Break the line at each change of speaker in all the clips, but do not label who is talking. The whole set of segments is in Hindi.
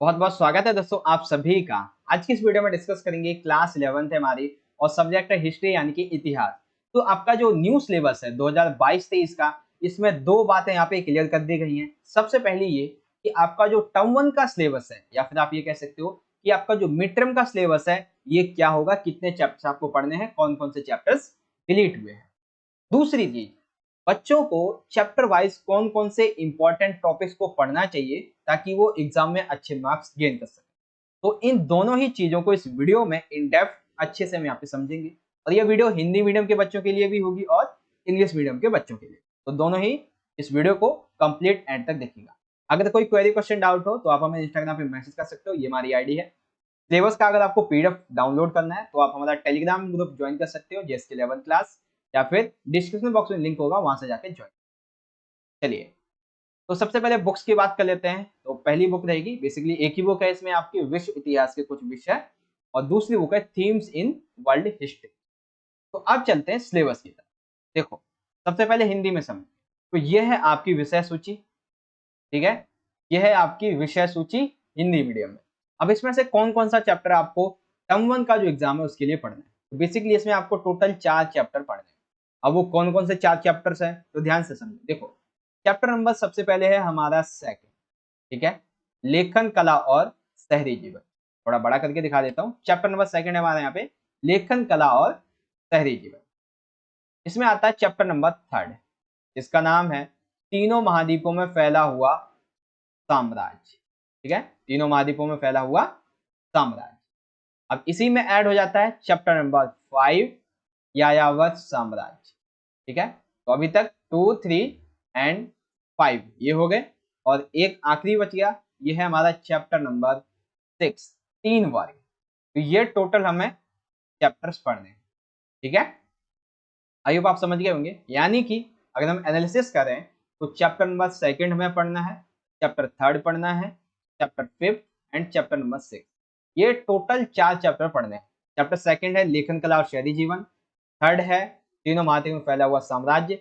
बहुत बहुत स्वागत है दोस्तों आप सभी का। आज की इस वीडियो में डिस्कस करेंगे क्लास 11th है हमारी और सब्जेक्ट है हिस्ट्री यानी कि इतिहास। तो आपका जो न्यू सिलेबस है 2022-23 का, इसमें दो बातें यहाँ पे क्लियर कर दी गई हैं। सबसे पहली ये कि आपका जो टर्म वन का सिलेबस है या फिर आप ये कह सकते हो कि आपका जो मिड टर्म का सिलेबस है ये क्या होगा, कितने चैप्टर्स आपको पढ़ने हैं, कौन कौन से चैप्टर्स डिलीट हुए हैं। दूसरी चीज, बच्चों को चैप्टर वाइज कौन कौन से इंपॉर्टेंट टॉपिक्स को पढ़ना चाहिए ताकि वो एग्जाम में अच्छे मार्क्स गेन कर सके। तो इन दोनों ही चीजों को इस वीडियो में इन डेप्थ अच्छे से हम यहाँ पे समझेंगे। और ये वीडियो हिंदी मीडियम के बच्चों के लिए भी होगी और इंग्लिश मीडियम के बच्चों के लिए, तो दोनों ही इस वीडियो को कंप्लीट एंड तक देखिएगा। अगर कोई क्वेरी क्वेश्चन डाउट हो तो आप हमें इंस्टाग्राम पे मैसेज कर सकते हो, ये हमारी आईडी है। सिलेबस का अगर आपको पीडीएफ डाउनलोड करना है तो आप हमारा टेलीग्राम ग्रुप ज्वाइन कर सकते हो, जेएसके 11 क्लास, या फिर डिस्क्रिप्शन बॉक्स में लिंक होगा, वहां से जाके ज्वाइन। चलिए, तो सबसे पहले बुक्स की बात कर लेते हैं। तो पहली बुक रहेगी, बेसिकली एक ही बुक है इसमें, आपकी विश्व इतिहास के कुछ विषय, और दूसरी बुक है थीम्स इन वर्ल्ड हिस्ट्री। तो अब चलते हैं सिलेबस की तरफ। देखो, सबसे पहले हिंदी में समझ, तो यह है आपकी विषय सूची। ठीक है, यह है आपकी विषय सूची हिंदी मीडियम में। अब इसमें से कौन कौन सा चैप्टर आपको टर्म वन का जो एग्जाम है उसके लिए पढ़ना है। तो बेसिकली इसमें आपको टोटल 4 चैप्टर पढ़ने हैं। अब वो कौन कौन से 4 चैप्टर्स हैं तो ध्यान से समझो। देखो, चैप्टर नंबर सबसे पहले है हमारा सेकंड। ठीक है, लेखन कला और शहरी जीवन। थोड़ा बड़ा करके दिखा देता हूँ। चैप्टर नंबर सेकंड है हमारा यहाँ पे लेखन कला और शहरी जीवन। इसमें आता है चैप्टर नंबर थर्ड, जिसका नाम है तीनों महाद्वीपों में फैला हुआ साम्राज्य। ठीक है, तीनों महाद्वीपों में फैला हुआ साम्राज्य। अब इसी में ऐड हो जाता है चैप्टर नंबर 5, यायावर साम्राज्य। ठीक है, तो अभी तक 2, 3 एंड 5 ये हो गए, और एक आखिरी बच गया, ये है हमारा चैप्टर नंबर 6, 3 वर्ग। तो ये टोटल हमें चैप्टर्स पढ़ने हैं। ठीक है, आई होप आप समझ गए होंगे। यानी कि अगर हम एनालिसिस करें तो चैप्टर नंबर सेकंड हमें पढ़ना है, चैप्टर थर्ड पढ़ना है, chapter fifth and chapter number 6। ये टोटल 4 चैप्टर पढ़ने हैं। चैप्टर सेकंड है लेखन कला और शहरी जीवन, थर्ड है तीनों महाद्वीप में फैला हुआ साम्राज्य,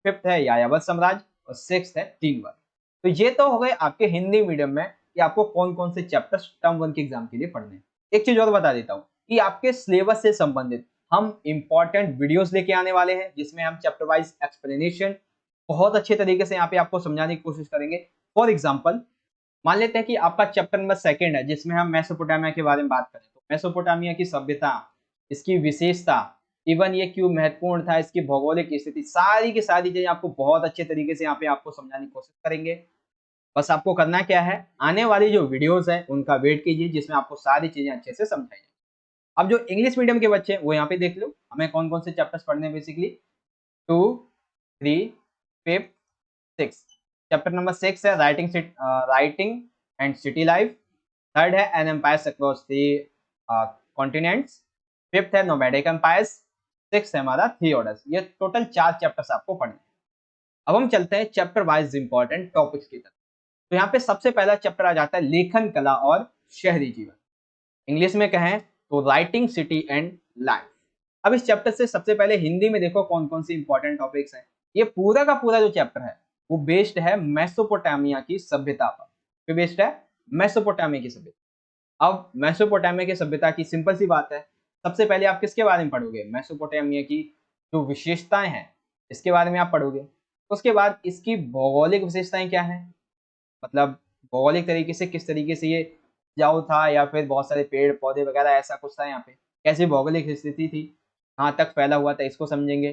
फिफ्थ है यायावर साम्राज्य, और सिक्स है 3 वर्ग। तो ये तो हो गए आपके हिंदी मीडियम में कि आपको कौन कौन से चैप्टर्स टर्म वन के एग्जाम के लिए पढ़ने हैं। एक चीज और बता देता हूँ कि आपके सिलेबस से संबंधित हम इंपॉर्टेंट वीडियोस लेके आने वाले हैं, जिसमें हम चैप्टर वाइज एक्सप्लेनेशन बहुत अच्छे तरीके से यहाँ पे आपको समझाने की कोशिश करेंगे। फॉर एग्जाम्पल, मान लेते हैं कि आपका चैप्टर नंबर सेकंड है जिसमें हम मेसोपोटामिया के बारे में बात करें। तो मेसोपोटामिया की सभ्यता, इसकी विशेषता, इवन ये क्यों महत्वपूर्ण था, इसकी भौगोलिक स्थिति, सारी की सारी चीजें आपको बहुत अच्छे तरीके से यहाँ पे आपको समझाने की कोशिश करेंगे। बस आपको करना क्या है, आने वाली जो वीडियोस है उनका वेट कीजिए, जिसमें आपको सारी चीजें अच्छे से समझाई जाए। अब जो इंग्लिश मीडियम के बच्चे हैं वो यहाँ पे देख लो, हमें कौन कौन से चैप्टर्स पढ़ने हैं। बेसिकली 2, 3, 5, 6। चैप्टर नंबर 6 है writing and city life. Third है an empires across the continents. Fifth है नोमैडिक एम्पायर्स। सिक्स है हमारा थ्री ऑर्डर्स। ये टोटल 4 चैप्टर्स आपको पढ़ने हैं। अब हम चलते हैं चैप्टर वाइज इंपॉर्टेंट टॉपिक्स की तरफ। तो यहाँ पे सबसे पहला चैप्टर आ जाता है लेखन कला और शहरी जीवन, इंग्लिश में कहें तो राइटिंग सिटी एंड लाइफ। अब इस चैप्टर से सबसे पहले हिंदी में देखो कौन कौन सी इंपॉर्टेंट टॉपिक्स हैं। ये पूरा का पूरा जो चैप्टर है वो बेस्ड है मेसोपोटामिया की सभ्यता पर। बेस्ड है मेसोपोटामिया की सभ्यता। अब मेसोपोटामिया की सभ्यता की सिंपल सी बात है, सबसे पहले आप किसके बारे में पढ़ोगे, मेसोपोटामिया की जो विशेषताएं हैं इसके बारे में आप पढ़ोगे। उसके बाद इसकी भौगोलिक विशेषताएं क्या है, मतलब भौगोलिक तरीके से किस तरीके से ये उपजाऊ था, या फिर बहुत सारे पेड़ पौधे वगैरह ऐसा कुछ था यहाँ पे, कैसी भौगोलिक स्थिति थी, कहाँ तक फैला हुआ था, इसको समझेंगे।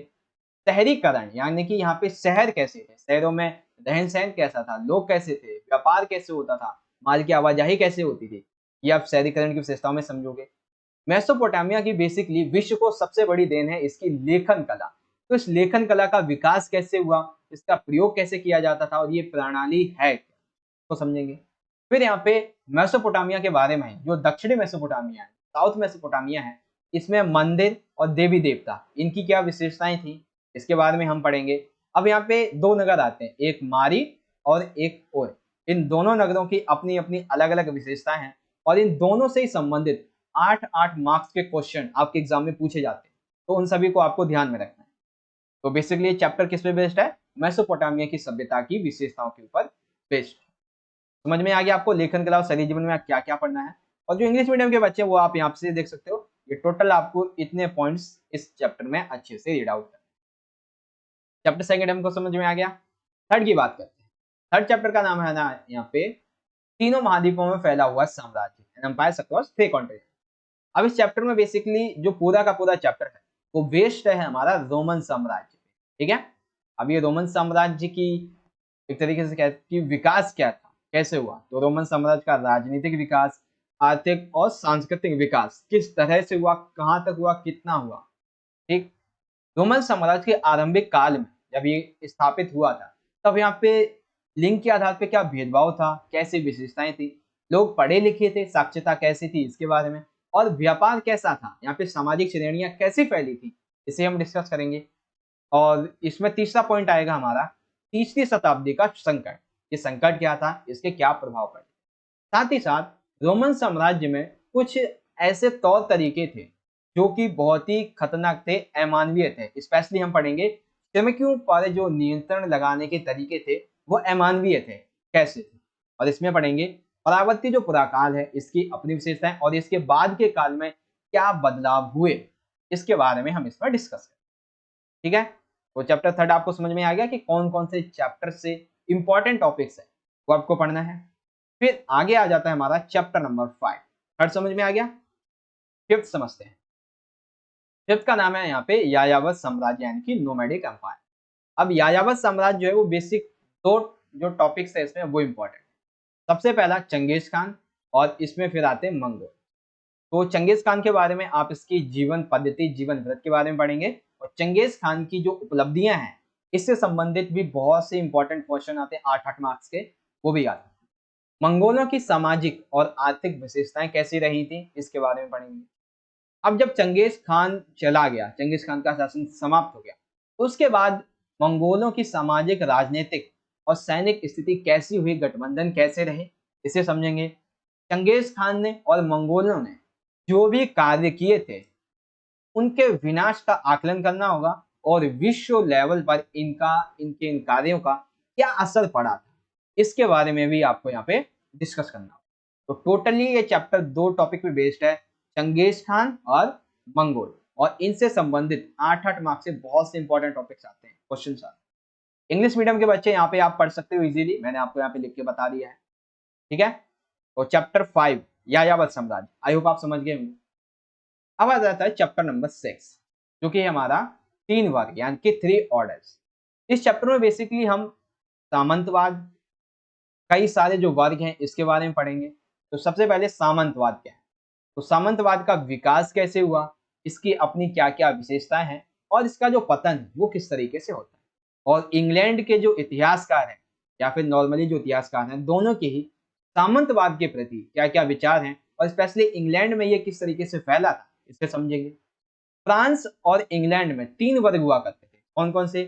शहरीकरण यानी कि यहाँ पे शहर कैसे थे, शहरों में रहन सहन कैसा था, लोग कैसे थे, व्यापार कैसे होता था, माल की आवाजाही कैसे होती थी, ये आप शहरीकरण की विशेषताओं में समझोगे। मेसोपोटामिया की बेसिकली विश्व को सबसे बड़ी देन है इसकी लेखन कला। तो इस लेखन कला का विकास कैसे हुआ, इसका प्रयोग कैसे किया जाता था, और ये प्रणाली है क्या, को समझेंगे। फिर यहाँ पे मेसोपोटामिया के बारे में जो दक्षिणी मेसोपोटामिया है, साउथ मेसोपोटामिया है, इसमें मंदिर और देवी देवता इनकी क्या विशेषताएं थी, इसके बारे में हम पढ़ेंगे। अब यहाँ पे दो नगर आते हैं, एक मारी और एक ओर। इन दोनों नगरों की अपनी अपनी अलग अलग विशेषताएं हैं, और इन दोनों से ही संबंधित 8-8 मार्क्स के क्वेश्चन आपके एग्जाम में पूछे जाते हैं। तो उन सभी को आपको ध्यान में रखना है। तो बेसिकली ये चैप्टर किस पे बेस्ड है, मेसोपोटामिया की सभ्यता की विशेषताओं के ऊपर बेस्ड। समझ में आ गया आपको लेखन कला और शहरी जीवन में क्या क्या पढ़ना है। और जो इंग्लिश मीडियम के बच्चे हैं वो आप यहाँ से देख सकते हो, ये टोटल आपको इतने पॉइंट्स इस चैप्टर में अच्छे से रीड आउट करना। चैप्टर सेकंड हमको समझ में आ गया। थर्ड की बात करते हैं। थर्ड चैप्टर का नाम है ना यहाँ पे तीनों महाद्वीपों में फैला हुआ साम्राज्य, एन एम्पायर अक्रॉस 3 कॉन्टिनेंट। अब इस चैप्टर में बेसिकली जो पूरा का पूरा चैप्टर है वो बेस्ड है हमारा रोमन साम्राज्य, ठीक है। अब ये रोमन साम्राज्य की एक तरीके से कहते कि विकास क्या था, कैसे हुआ, तो रोमन साम्राज्य का राजनीतिक विकास, आर्थिक और सांस्कृतिक विकास किस तरह से हुआ, कहाँ तक हुआ, कितना हुआ, ठीक। रोमन साम्राज्य के आरंभिक काल में जब ये स्थापित हुआ था तब यहाँ पे लिंग के आधार पे क्या भेदभाव था, कैसी विशेषताएं थी, लोग पढ़े लिखे थे, साक्षरता कैसी थी इसके बारे में, और व्यापार कैसा था, यहाँ पे सामाजिक श्रेणियां कैसी फैली थी, इसे हम डिस्कस करेंगे। और इसमें तीसरा पॉइंट आएगा हमारा तीसरी शताब्दी का संकट। ये संकट क्या था, इसके क्या प्रभाव पड़े। साथ ही साथ रोमन साम्राज्य में कुछ ऐसे तौर तरीके थे जो कि बहुत ही खतरनाक थे, अमानवीय थे। स्पेशली हम पढ़ेंगे चमकियों पर जो नियंत्रण लगाने के तरीके थे वो अमानवीय थे, कैसे थे। और इसमें पढ़ेंगे परावर्ती जो पुराकाल है इसकी अपनी विशेषताएं और इसके बाद के काल में क्या बदलाव हुए, इसके बारे में हम इसमें डिस्कस करें, ठीक है। तो चैप्टर थर्ड आपको समझ में आ गया कि कौन कौन से चैप्टर से इंपॉर्टेंट टॉपिक्स है वो आपको पढ़ना है। फिर आगे आ जाता है हमारा चैप्टर नंबर 5। थर्ड समझ में आ गया। फिफ्थ समझते हैं। फिफ्थ का नाम है यहाँ पे यायावर साम्राज्य यानी कि नोमैडिक एम्पायर। अब यायावर साम्राज्य जो है वो बेसिक दो जो टॉपिक्स है इसमें वो इंपॉर्टेंट। सबसे पहला चंगेज खान और इसमें फिर आते हैं मंगोल। तो चंगेज खान के बारे में आप इसकी जीवन पद्धति, जीवन व्रत के बारे में पढ़ेंगे और चंगेज खान की जो उपलब्धियां हैं इससे संबंधित भी बहुत से इंपॉर्टेंट क्वेश्चन आते हैं 8-8 मार्क्स के, वो भी आते हैं। मंगोलों की सामाजिक और आर्थिक विशेषताएं कैसी रही थी इसके बारे में पढ़ेंगे। अब जब चंगेज खान चला गया, चंगेज खान का शासन समाप्त हो गया, उसके बाद मंगोलों की सामाजिक, राजनीतिक और सैनिक स्थिति कैसी हुई, गठबंधन कैसे रहे, इसे समझेंगे। चंगेज खान ने और मंगोलों ने जो भी कार्य किए थे उनके विनाश का आकलन करना होगा और विश्व लेवल पर इनके इन कार्यों का क्या असर पड़ा था इसके बारे में भी आपको यहाँ पे डिस्कस करना होगा। तो टोटली ये चैप्टर दो टॉपिक पे बेस्ड है, चंगेज खान और मंगोल, और इनसे संबंधित 8-8 मार्क्स से बहुत से इंपॉर्टेंट टॉपिक्स आते हैं, क्वेश्चन आते हैं। इंग्लिश मीडियम के बच्चे यहाँ पे आप पढ़ सकते हो इजीली, मैंने आपको यहाँ पे लिख के बता दिया है, ठीक है। तो चैप्टर 5 यायावर साम्राज्य, आई होप आप समझ गए होंगे। अब आ जाता है चैप्टर नंबर 6 जो कि हमारा 3 वर्ग यानी कि 3 ऑर्डर्स। इस चैप्टर में बेसिकली हम सामंतवाद, कई सारे जो वर्ग हैं इसके बारे में पढ़ेंगे। तो सबसे पहले सामंतवाद क्या है, तो सामंतवाद का विकास कैसे हुआ, इसकी अपनी क्या क्या विशेषताएं हैं और इसका जो पतन है वो किस तरीके से होता है। और इंग्लैंड के जो इतिहासकार हैं या फिर नॉर्मली जो इतिहासकार हैं दोनों के ही सामंतवाद के प्रति क्या क्या विचार हैं और स्पेशली इंग्लैंड में ये किस तरीके से फैला था इसे समझेंगे। फ्रांस और इंग्लैंड में 3 वर्ग हुआ करते थे, कौन कौन से।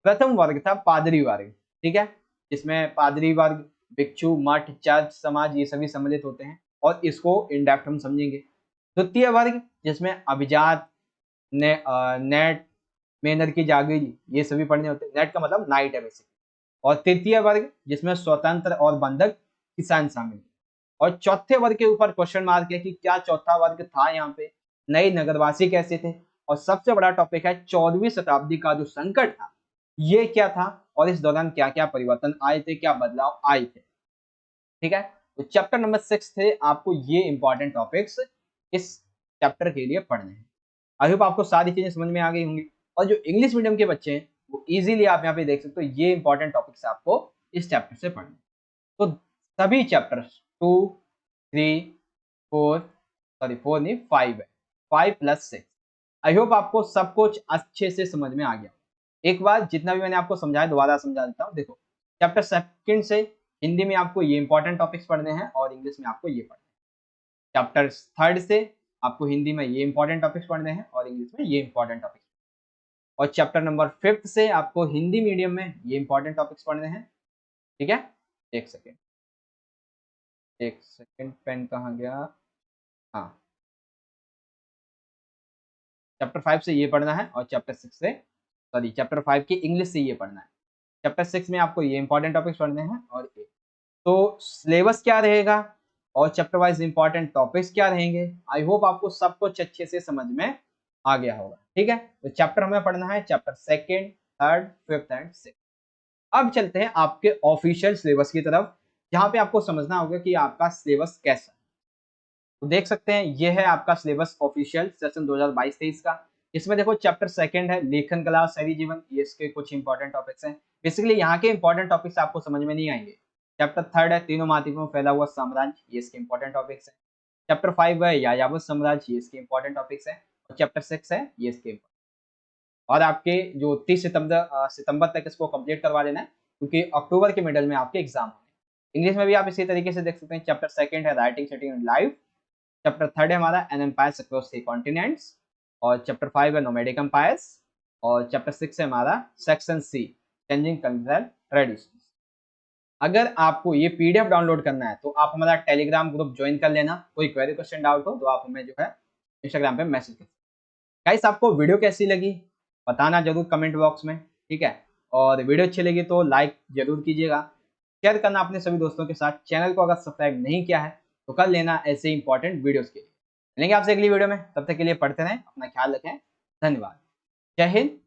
प्रथम वर्ग था पादरी वर्ग, ठीक है, जिसमें पादरी वर्ग, भिक्षु, मठ, चर्च समाज ये सभी सम्मिलित होते हैं और इसको इन डेप्थ हम समझेंगे। द्वितीय वर्ग जिसमें अभिजात, नेट, मेनर की जागीर ये सभी पढ़ने होते हैं, नेट का मतलब नाइट है बेसिकली। और तृतीय वर्ग जिसमें स्वतंत्र और बंधक किसान शामिल हैं। और चौथे वर्ग के ऊपर क्वेश्चन मार्क है कि क्या चौथा वर्ग था यहाँ पे, नए नगरवासी कैसे थे। और सबसे बड़ा टॉपिक है 14वीं शताब्दी का जो संकट था ये क्या था और इस दौरान क्या क्या परिवर्तन आए थे, क्या बदलाव आए थे, ठीक है। तो चैप्टर नंबर 6 थे, आपको ये इंपॉर्टेंट टॉपिक्स इस चैप्टर के लिए पढ़ने हैं। आई होप आपको सारी चीजें समझ में आ गई होंगी। और जो इंग्लिश मीडियम के बच्चे हैं वो इजीली आप यहाँ पे देख सकते हो, ये इंपॉर्टेंट टॉपिक्स आपको इस चैप्टर से पढ़ने। तो सभी चैप्टर्स 2, 3, 4, सॉरी 4 नहीं 5 है, 5+6। आई होप आपको सब कुछ अच्छे से समझ में आ गया। एक बार जितना भी मैंने आपको समझाया दोबारा समझा देता हूँ। देखो चैप्टर सेकंड से हिंदी में आपको ये इंपॉर्टेंट टॉपिक्स पढ़ने हैं और इंग्लिश में आपको ये पढ़ने हैं। चैप्टर थर्ड से आपको हिंदी में ये इंपॉर्टेंट टॉपिक्स पढ़ने हैं और इंग्लिश में ये इंपॉर्टेंट टॉपिक्स। और चैप्टर नंबर 5 से आपको हिंदी मीडियम में ये इंपॉर्टेंट टॉपिक्स पढ़ने हैं, ठीक है। एक सेकेंड, एक सेकेंड, पेन कहाँ गया, हाँ। चैप्टर 5 से ये पढ़ना है और चैप्टर 6 से, सॉरी चैप्टर 5 की इंग्लिश से ये पढ़ना है। चैप्टर 6 में आपको ये इंपॉर्टेंट टॉपिक्स पढ़ने हैं और तो सिलेबस क्या रहेगा और चैप्टर वाइज इंपॉर्टेंट टॉपिक्स क्या रहेंगे, आई होप आपको सब कुछ अच्छे से समझ में आ गया होगा। ठीक है, तो चैप्टर हमें पढ़ना है chapter second, third, fifth and six. अब चलते हैं आपके ऑफिशियल सिलेबस की तरफ, जहां पे आपको समझना होगा कि आपका सिलेबस कैसा है। तो देख सकते हैं ये है आपका सिलेबस ऑफिशियल सेशन 2022-23 का। इसमें देखो चैप्टर सेकंड है लेखन कला शहरी जीवन, ये इसके कुछ इंपॉर्टेंट टॉपिक्स हैं। बेसिकली यहाँ के इंपॉर्टेंट टॉपिक्स आपको समझ में नहीं आएंगे। चैप्टर थर्ड है तीनों महाद्वीपों में फैला हुआ साम्राज्य, ये इसके इंपॉर्टेंट टॉपिक्स हैं। चैप्टर 5 है यायावत साम्राज्य, ये इसके इंपॉर्टेंट टॉपिक्स हैं। और चैप्टर 6 है ये इसके, और आपके जो 30 सितंबर तक इसको कंप्लीट करवा लेना है, क्योंकि अक्टूबर के मिडल में आपके एग्जाम होंगे। इंग्लिश में भी आप इसी तरीके से देख सकते हैं। चैप्टर सेकंड है writing setting and life. Chapter third है हमारा an empires across the continents. और चैप्टर 5 है नोमैडिक एम्पायर्स। और चैप्टर 6 है हमारा section C changing cultural traditions. अगर आपको ये पीडीएफ डाउनलोड करना है तो आप हमारा टेलीग्राम ग्रुप ज्वाइन कर लेना। कोई क्वेरी क्वेश्चन डाउट हो तो आप हमें जो है इंस्टाग्राम पे मैसेज कर। गाइस आपको वीडियो कैसी लगी बताना जरूर कमेंट बॉक्स में, ठीक है। और वीडियो अच्छी लगी तो लाइक जरूर कीजिएगा, शेयर करना अपने सभी दोस्तों के साथ। चैनल को अगर सब्सक्राइब नहीं किया है तो कर लेना ऐसे इंपॉर्टेंट वीडियोस के लिए। मिलेंगे आपसे अगली वीडियो में, तब तक के लिए पढ़ते रहें, अपना ख्याल रखें। धन्यवाद। जय हिंद,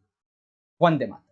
वंदे मातरम।